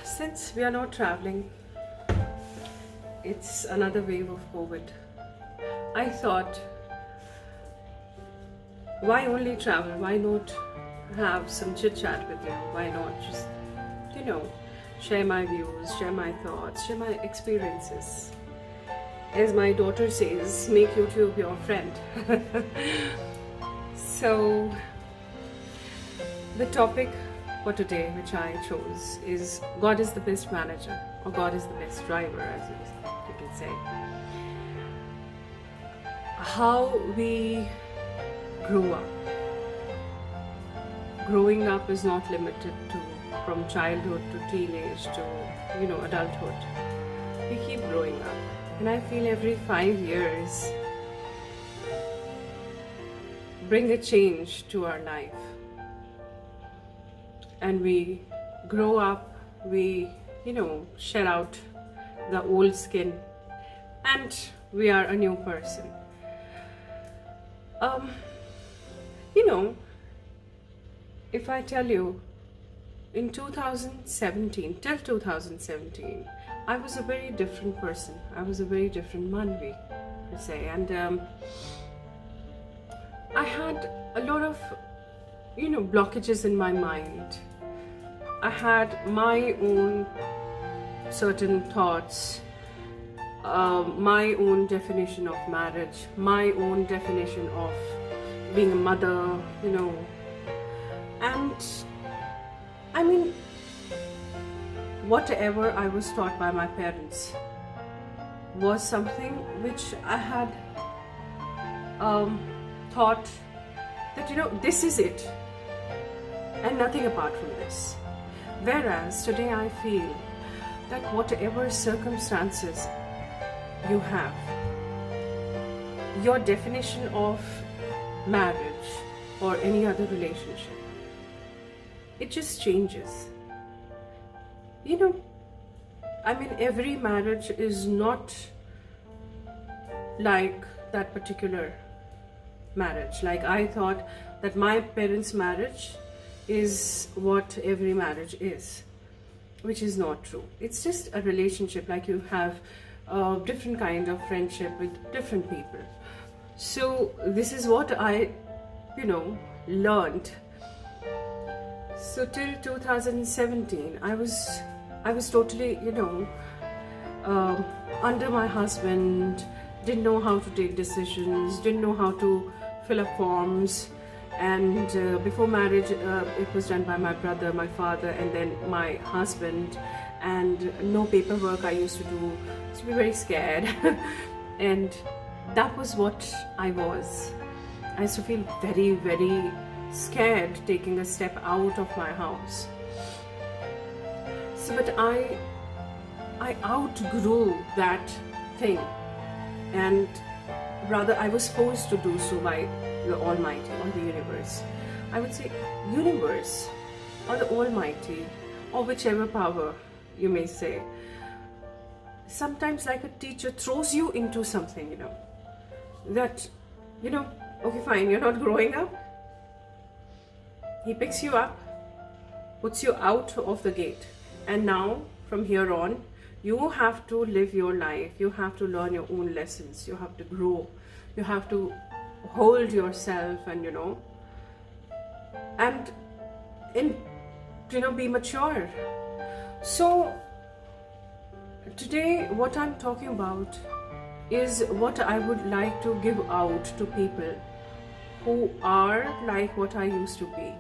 Since we are not traveling, it's another wave of COVID. I thought, why only travel? Why not have some chit chat with you? Why not just, share my views, share my thoughts, share my experiences? As my daughter says, make YouTube your friend. So, the topic for today, which I chose, is God is the best manager, or God is the best driver, as you can say. How we grow up. Growing up is not limited to from childhood to teenage to adulthood. We keep growing up, and I feel every 5 years bring a change to our life. And we grow up, we, shed out the old skin, and we are a new person. If I tell you, in 2017, till 2017, I was a very different person. I was a very different Manvi, per se. And I had a lot of, blockages in my mind. I had my own certain thoughts, my own definition of marriage, my own definition of being a mother, and I mean, whatever I was taught by my parents was something which I had thought that, this is it, and nothing apart from this. Whereas today I feel that whatever circumstances you have, your definition of marriage or any other relationship, it just changes. Every marriage is not like that particular marriage. Like, I thought that my parents' marriage is what every marriage is, which is not true. It's just a relationship, like you have different kind of friendship with different people. So this is what I learned. So till 2017 I was totally under my husband, didn't know how to take decisions, didn't know how to fill up forms. And before marriage, it was done by my brother, my father, and then my husband. And no paperwork I used to do. I used to be very scared. And that was what I was. I used to feel very, very scared taking a step out of my house. So, but I outgrew that thing. And rather, I was forced to do so by the Almighty or the universe. I would say universe or the Almighty, or whichever power you may say. Sometimes, like a teacher throws you into something, that, okay, fine, you're not growing up. He picks you up, puts you out of the gate, and now from here on, you have to live your life. You have to learn your own lessons. You have to grow. You have to hold yourself, and be mature. So today what I'm talking about is what I would like to give out to people who are like what I used to be.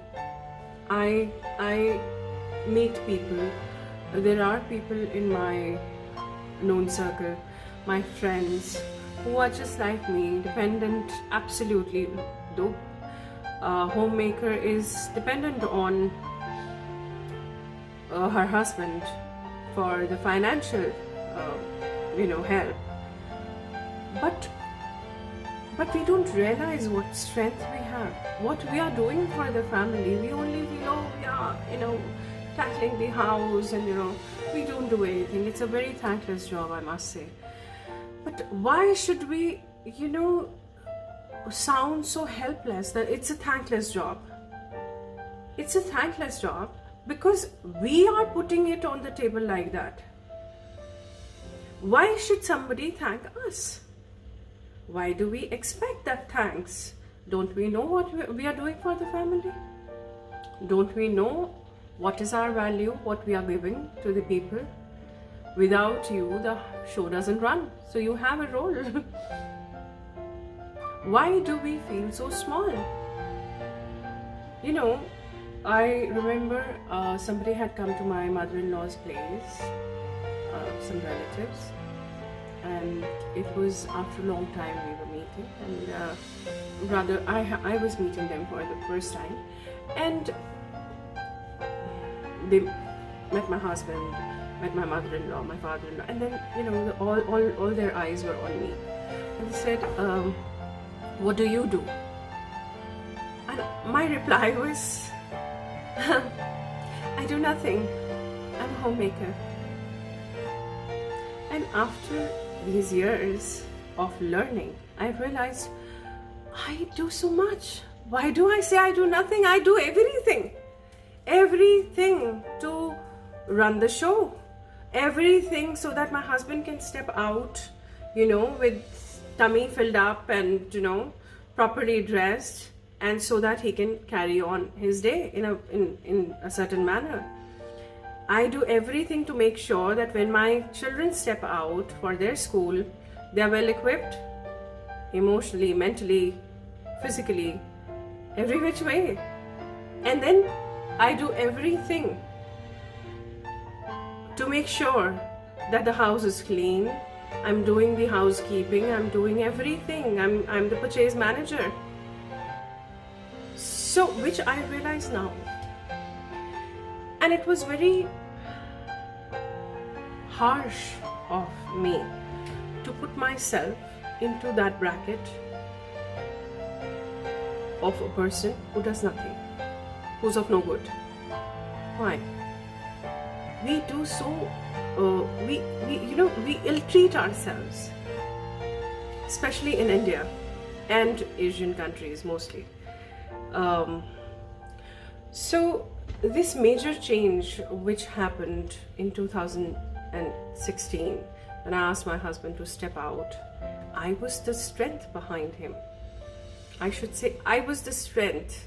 I meet people. There are people in my known circle, my friends, who are just like me, dependent absolutely. Though homemaker is dependent on her husband for the financial help, but we don't realize what strength we have, what we are doing for the family. We only we are tackling the house, and we don't do anything. It's a very thankless job, I must say. But why should we, sound so helpless that it's a thankless job? It's a thankless job because we are putting it on the table like that. Why should somebody thank us? Why do we expect that thanks? Don't we know what we are doing for the family? Don't we know what is our value, what we are giving to the people? Without you, the show doesn't run. So you have a role. Why do we feel so small? I remember somebody had come to my mother-in-law's place, some relatives, and it was after a long time we were meeting, and rather I was meeting them for the first time, and they met my husband, met my mother-in-law, my father-in-law, and then all their eyes were on me, and they said, "What do you do?" And my reply was, "I do nothing. I'm a homemaker." And after these years of learning, I realized I do so much. Why do I say I do nothing? I do everything. Everything to run the show. Everything so that my husband can step out, with tummy filled up and, properly dressed, and so that he can carry on his day in a certain manner. I do everything to make sure that when my children step out for their school, they are well equipped, emotionally, mentally, physically, every which way. And then I do everything to make sure that the house is clean. I'm doing the housekeeping, I'm doing everything. I'm the purchase manager. So, which I realize now. And it was very harsh of me to put myself into that bracket of a person who does nothing, who's of no good. Why? We do so, we ill-treat ourselves, especially in India and Asian countries mostly. So this major change which happened in 2016, when I asked my husband to step out, I was the strength behind him. I should say I was the strength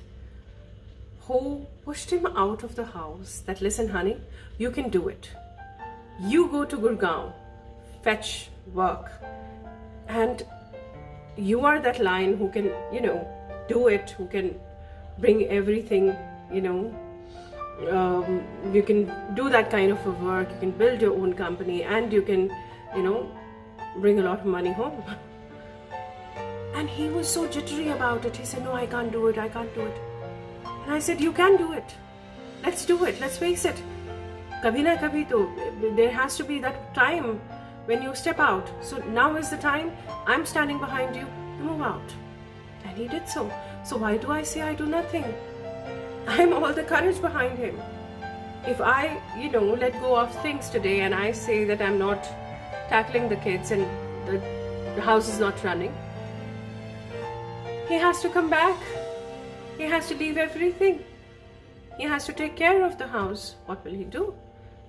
who pushed him out of the house, that listen honey, you can do it. You go to Gurgaon, fetch work, and you are that lion who can, do it, who can bring everything, you can do that kind of a work, you can build your own company, and you can, bring a lot of money home. And he was so jittery about it. He said, no, I can't do it, I can't do it. And I said, you can do it. Let's do it, let's face it. Kabhi na kabhi to, there has to be that time when you step out. So now is the time, I'm standing behind you, you move out. And he did so. So why do I say I do nothing? I'm all the courage behind him. If I, let go of things today and I say that I'm not tackling the kids and the house is not running, he has to come back. He has to leave everything. He has to take care of the house. What will he do?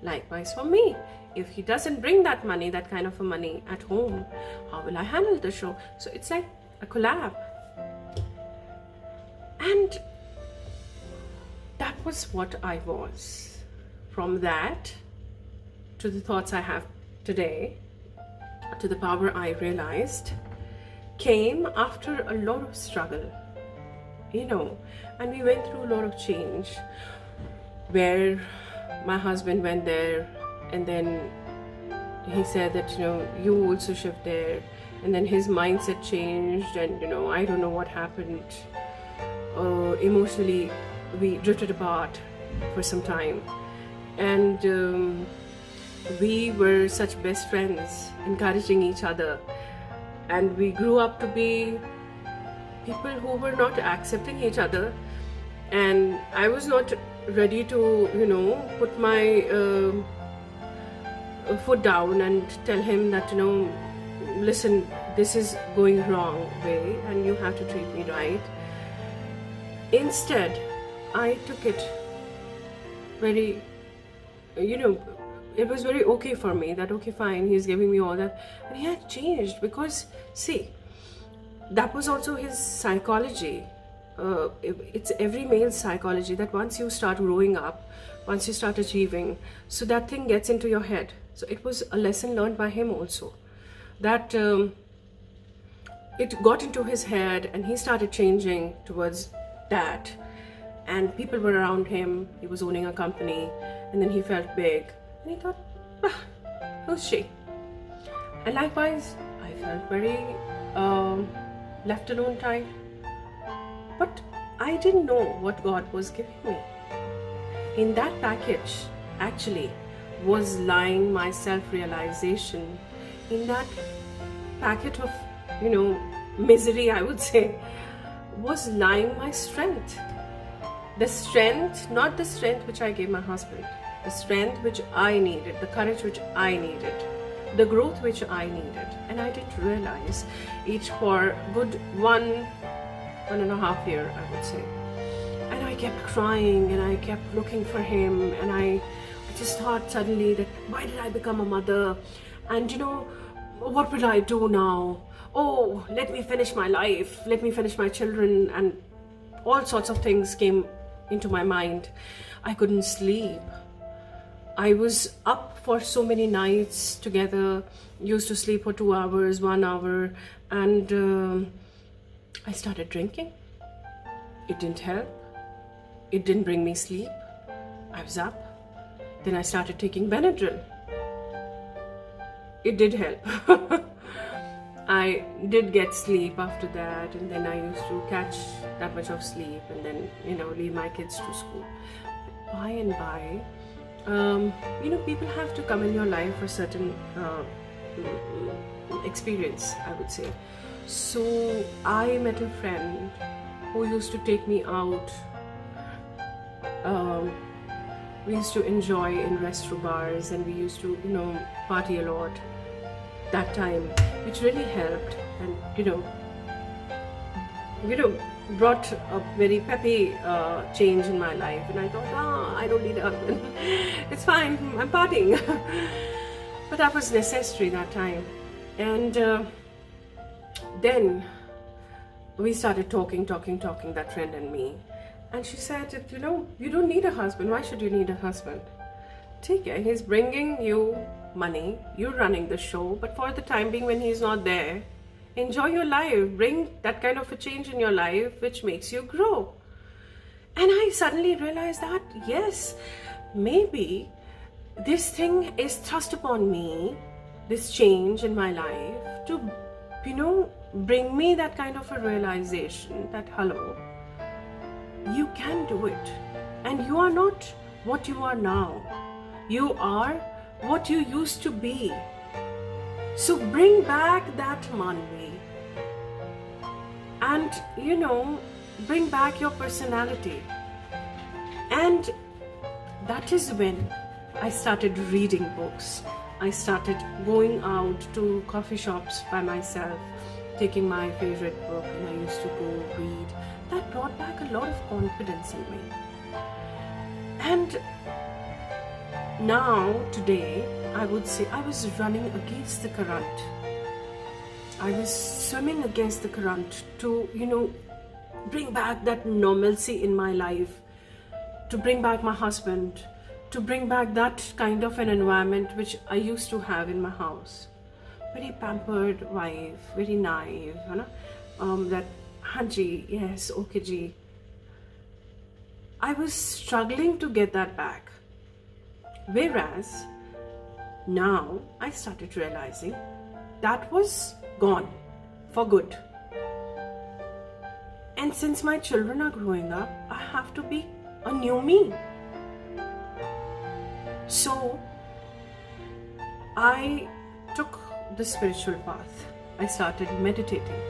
Likewise for me. If he doesn't bring that money, that kind of a money at home, how will I handle the show? So it's like a collab. And that was what I was. From that to the thoughts I have today, to the power I realized, came after a lot of struggle, and we went through a lot of change, where my husband went there and then he said that, you also shift there, and then his mindset changed, and I don't know what happened. Emotionally we drifted apart for some time, and we were such best friends, encouraging each other, and we grew up to be people who were not accepting each other, and I was not ready to put my foot down and tell him that listen, this is going wrong way and you have to treat me right. Instead, I took it very, it was very okay for me that, okay, fine, he's giving me all that. And he had changed because, see, that was also his psychology. It's every male's psychology that once you start growing up, once you start achieving, so that thing gets into your head. So it was a lesson learned by him also, that it got into his head and he started changing towards that. And people were around him, he was owning a company, and then he felt big and he thought, who's she? And likewise, I felt very left alone type. But I didn't know what God was giving me. In that package, actually, was lying my self-realization. In that packet of, misery, I would say, was lying my strength. The strength, not the strength which I gave my husband, the strength which I needed, the courage which I needed, the growth which I needed. And I didn't realize it for good 1.5 years, I would say. And I kept crying and I kept looking for him, and I just thought suddenly that, why did I become a mother? And what will I do now? Oh, let me finish my life, let me finish my children, and all sorts of things came into my mind. I couldn't sleep. I was up for so many nights together, used to sleep for 2 hours, 1 hour, and I started drinking. It didn't help. It didn't bring me sleep. I was up. Then I started taking Benadryl. It did help. I did get sleep after that, and then I used to catch that much of sleep and then, leave my kids to school. By and by, people have to come in your life for certain experience, I would say. So I met a friend who used to take me out. We used to enjoy in restaurant bars, and we used to, party a lot that time, which really helped, and brought a very peppy change in my life. And I thought, I don't need a husband. It's fine, I'm partying. But that was necessary that time. And then we started talking, that friend and me. And she said, you don't need a husband. Why should you need a husband? Take care, he's bringing you money, you're running the show, but for the time being when he's not there, enjoy your life, bring that kind of a change in your life which makes you grow. And I suddenly realized that, yes, maybe this thing is thrust upon me, this change in my life, to, bring me that kind of a realization that, hello, you can do it. And you are not what you are now. You are what you used to be. So bring back that Manvi. And, bring back your personality. And that is when I started reading books. I started going out to coffee shops by myself, taking my favorite book, and I used to go read. That brought back a lot of confidence in me. And now, today, I would say I was running against the current. I was swimming against the current to, bring back that normalcy in my life, to bring back my husband, to bring back that kind of an environment which I used to have in my house. Very pampered wife, very naive, that, Hanji, yes, okay ji. I was struggling to get that back. Whereas, now I started realizing that was gone for good. And since my children are growing up, I have to be a new me. So, I took the spiritual path. I started meditating.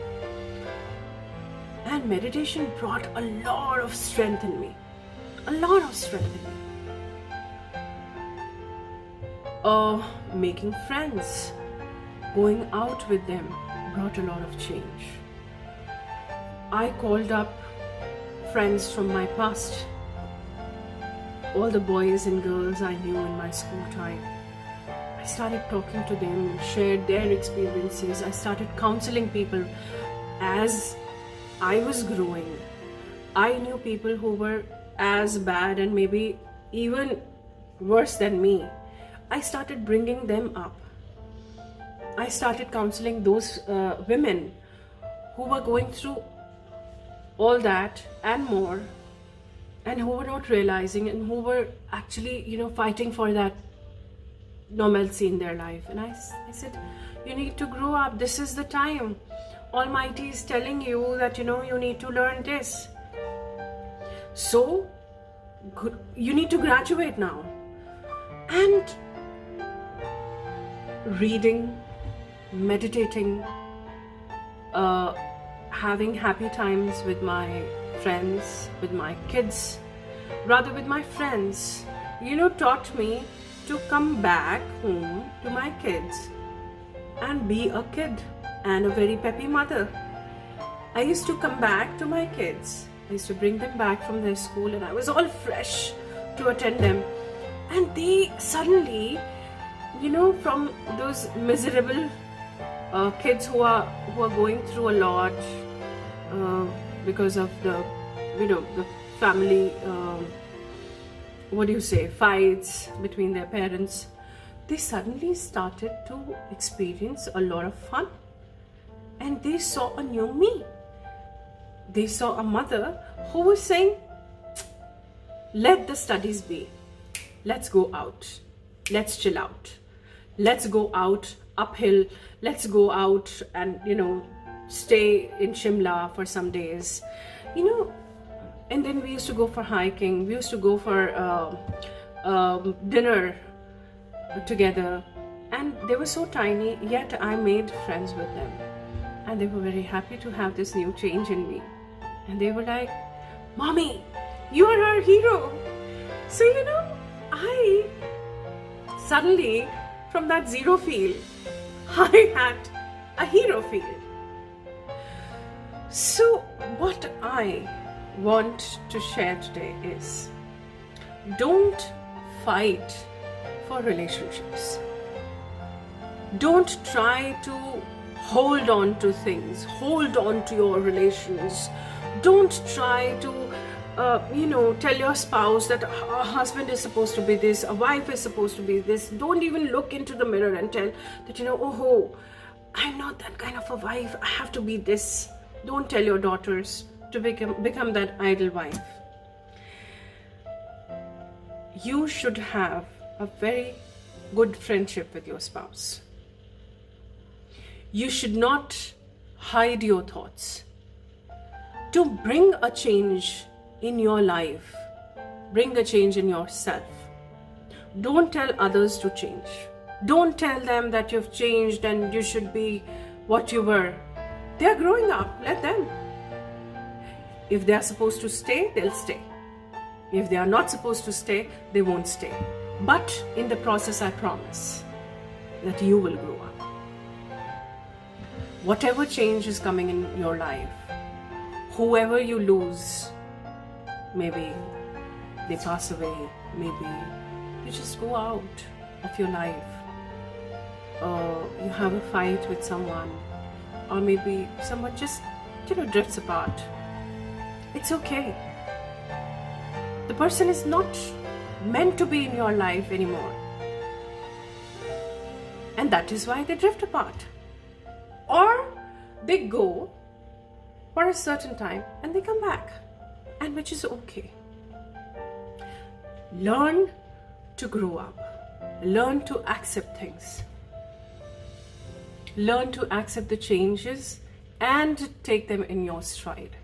And meditation brought a lot of strength in me. A lot of strength in me. Making friends. going out with them brought a lot of change. I called up friends from my past, all the boys and girls I knew in my school time. I started talking to them, shared their experiences. I started counseling people. As I was growing, I knew people who were as bad and maybe even worse than me. I started bringing them up. I started counseling those women who were going through all that and more, and who were not realizing, and who were actually, fighting for that normalcy in their life. And I said, you need to grow up. This is the time. Almighty is telling you that, you need to learn this. So, you need to graduate now. And reading, meditating, having happy times with my friends, with my kids, rather with my friends, taught me to come back home to my kids and be a kid and a very peppy mother. I used to come back to my kids. I used to bring them back from their school, and I was all fresh to attend them. And they suddenly, from those miserable kids who are going through a lot because of the family, fights between their parents, they suddenly started to experience a lot of fun. And they saw a new me. They saw a mother who was saying, let the studies be. Let's go out. Let's chill out. Let's go out uphill. Let's go out and, stay in Shimla for some days. And then we used to go for hiking. We used to go for dinner together. And they were so tiny, yet I made friends with them. And they were very happy to have this new change in me. And they were like, Mommy, you are our hero. So, I suddenly, from that zero field, I had a hero field. So, what I want to share today is, don't fight for relationships. Don't try to hold on to things, hold on to your relations. Don't try to, tell your spouse that a husband is supposed to be this, a wife is supposed to be this. Don't even look into the mirror and tell that, I'm not that kind of a wife. I have to be this. Don't tell your daughters to become that idol wife. You should have a very good friendship with your spouse. You should not hide your thoughts. To bring a change in your life, bring a change in yourself. Don't tell others to change. Don't tell them that you've changed and you should be what you were. They're growing up, let them. If they're supposed to stay, they'll stay. If they are not supposed to stay, they won't stay. But in the process, I promise that you will grow up. Whatever change is coming in your life, whoever you lose, maybe they pass away, maybe you just go out of your life, or you have a fight with someone, or maybe someone just, drifts apart. It's okay. The person is not meant to be in your life anymore. And that is why they drift apart. Or they go for a certain time and they come back, and which is okay. Learn to grow up. Learn to accept things. Learn to accept the changes and take them in your stride.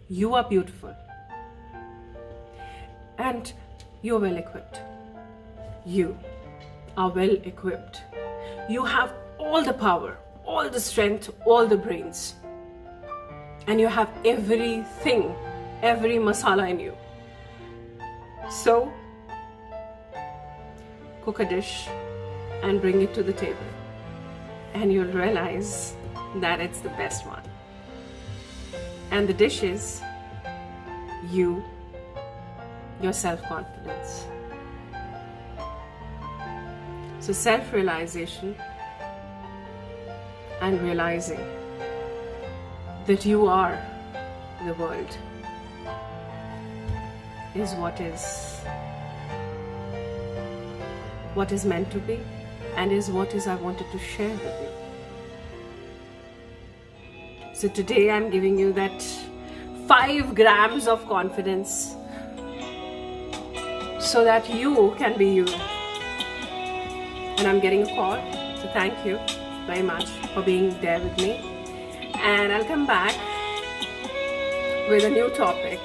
You are beautiful. And you're well equipped. You are well equipped. You have all the power, all the strength, all the brains. And you have everything, every masala in you. So, cook a dish and bring it to the table. and you'll realize that it's the best one. And the dish is you, your self-confidence. So self-realization and realizing that you are the world is what is meant to be, and is what I wanted to share with you. So today I'm giving you that 5 grams of confidence so that you can be you. And I'm getting a call, so thank you very much for being there with me. And I'll come back with a new topic,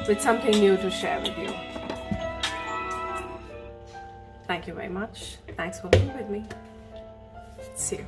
with something new to share with you. Thank you very much. Thanks for being with me. See you.